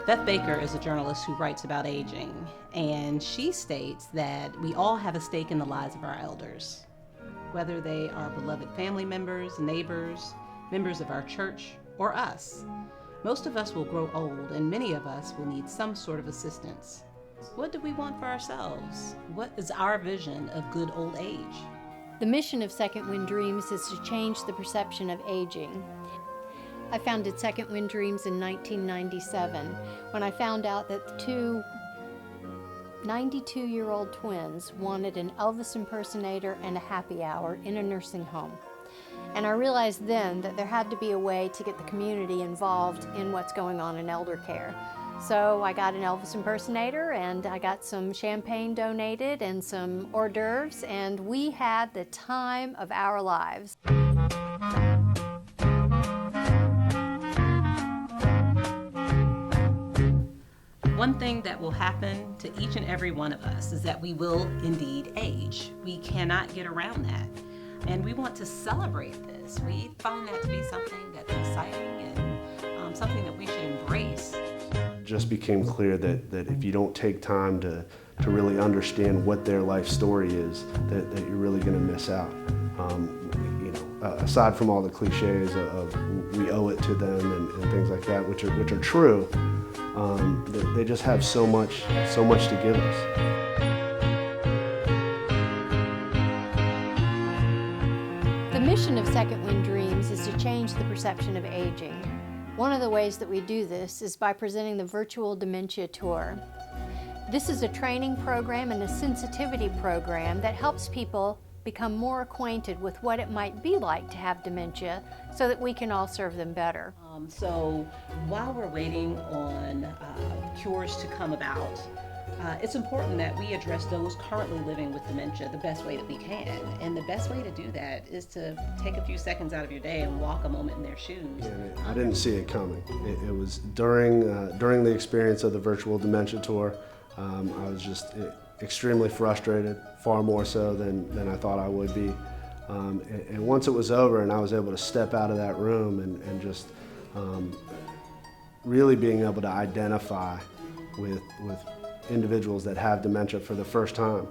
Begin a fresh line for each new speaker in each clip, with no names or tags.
Beth Baker is a journalist who writes about aging, and she states that we all have a stake in the lives of our elders, whether they are beloved family members, neighbors, members of our church, or us. Most of us will grow old, and many of us will need some sort of assistance. What do we want for ourselves? What is our vision of good old age?
The mission of Second Wind Dreams is to change the perception of aging. I founded Second Wind Dreams in 1997 when I found out that the two 92-year-old twins wanted an Elvis impersonator and a happy hour in a nursing home. And I realized then that there had to be a way to get the community involved in what's going on in elder care. So I got an Elvis impersonator, and I got some champagne donated and some hors d'oeuvres, and we had the time of our lives.
One thing that will happen to each and every one of us is that we will indeed age. We cannot get around that. And we want to celebrate this. We find that to be something that's exciting and something that we should embrace.
It just became clear that if you don't take time to really understand what their life story is, that you're really going to miss out. Aside from all the cliches of we owe it to them and things like that, which are true, they just have so much to give us.
The mission of Second Wind Dreams is to change the perception of aging. One of the ways that we do this is by presenting the Virtual Dementia Tour. This is a training program and a sensitivity program that helps people become more acquainted with what it might be like to have dementia so that we can all serve them better.
So while we're waiting on cures to come about, it's important that we address those currently living with dementia the best way that we can. And the best way to do that is to take a few seconds out of your day and walk a moment in their shoes.
Yeah, I didn't see it coming. It was during the experience of the Virtual Dementia Tour, I was just extremely frustrated, far more so than I thought I would be. And once it was over and I was able to step out of that room and just really being able to identify with individuals that have dementia for the first time.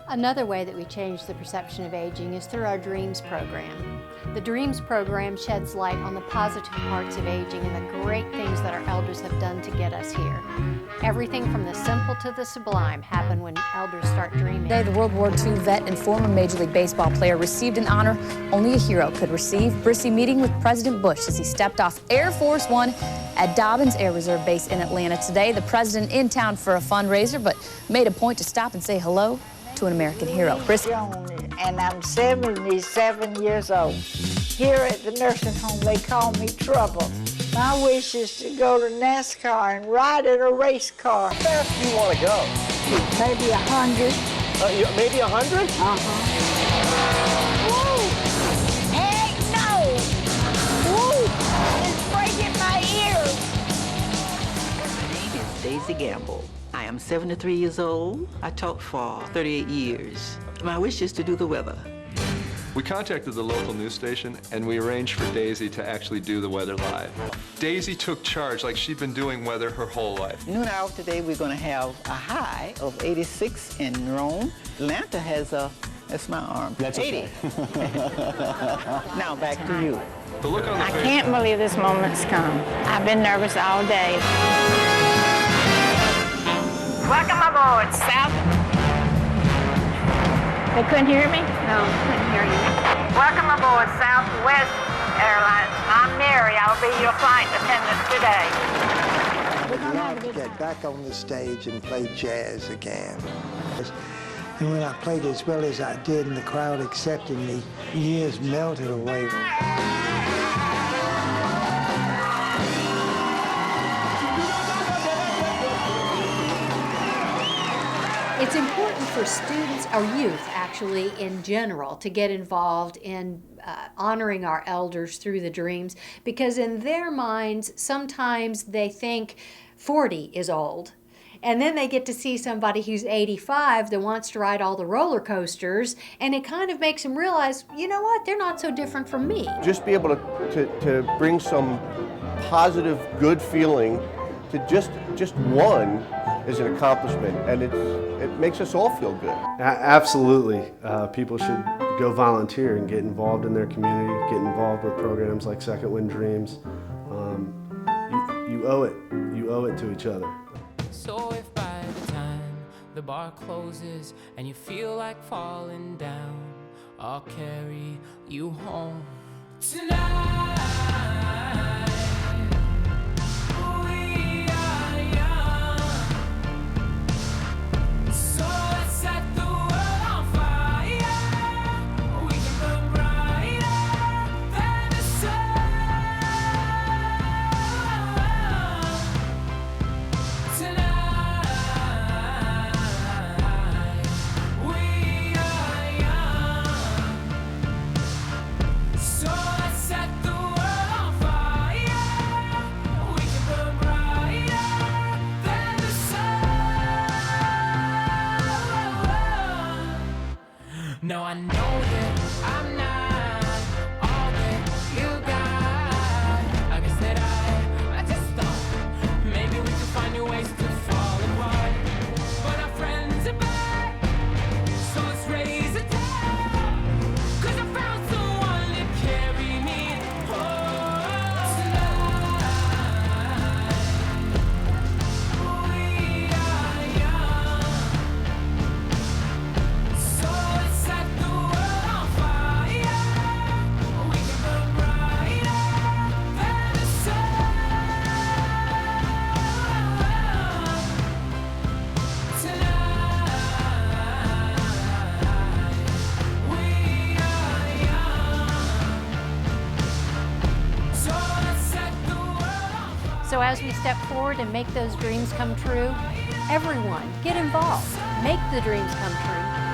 Another way that we change the perception of aging is through our Dreams program. The Dreams program sheds light on the positive parts of aging and the great things that our elders have done to get us here. Everything from the simple to the sublime happen when elders start dreaming.
Today, the World War II vet and former Major League Baseball player received an honor only a hero could receive. Brissy meeting with President Bush as he stepped off Air Force One at Dobbins Air Reserve Base in Atlanta today. The president in town for a fundraiser, but made a point to stop and say hello to an American hero. Brissy.
And I'm 77 years old. Here at the nursing home, they call me Trouble. My wish is to go to NASCAR and ride in a race car.
How fast do you want to go?
Maybe 100.
Maybe 100?
Woo! Heck no! Woo! It's breaking my ears.
My name is Daisy Gamble. I am 73 years old. I taught for 38 years. My wish is to do the weather.
We contacted the local news station and we arranged for Daisy to actually do the weather live. Daisy took charge like she'd been doing weather her whole life.
Noon hour today, we're going to have a high of 86 in Rome. Atlanta has that's my arm.
That's
80.
okay.
Now back to you.
The look on the
I
face.
can't believe this moment's come. I've been nervous all day. Welcome aboard, South. They couldn't hear me? No, couldn't hear you. Welcome aboard Southwest Airlines. I'm Mary. I'll be your flight attendant today.
I'd love to get back on the stage and play jazz again. And when I played as well as I did and the crowd accepted me, years melted away.
It's important for students, or youth actually in general, to get involved in honoring our elders through the dreams, because in their minds, sometimes they think 40 is old. And then they get to see somebody who's 85 that wants to ride all the roller coasters, and it kind of makes them realize, you know what, they're not so different from me.
Just be able to bring some positive, good feeling to just one is an accomplishment, and it makes us all feel good.
Absolutely. People should go volunteer and get involved in their community, get involved with programs like Second Wind Dreams. You owe it. You owe it to each other.
So if by the time the bar closes and you feel like falling down, I'll carry you home tonight. No, I know that I'm not all that you got. I guess that I just thought maybe we could find new ways to fall apart. But our friends are back, so let's raise a toast. 'Cause I found someone to carry me home tonight. We are young, so let's set the world on fire. We can burn brighter than the sun tonight. We are young, so let's set the world on fire.
So as we step forward and make those dreams come true, everyone get involved. Make the dreams come true.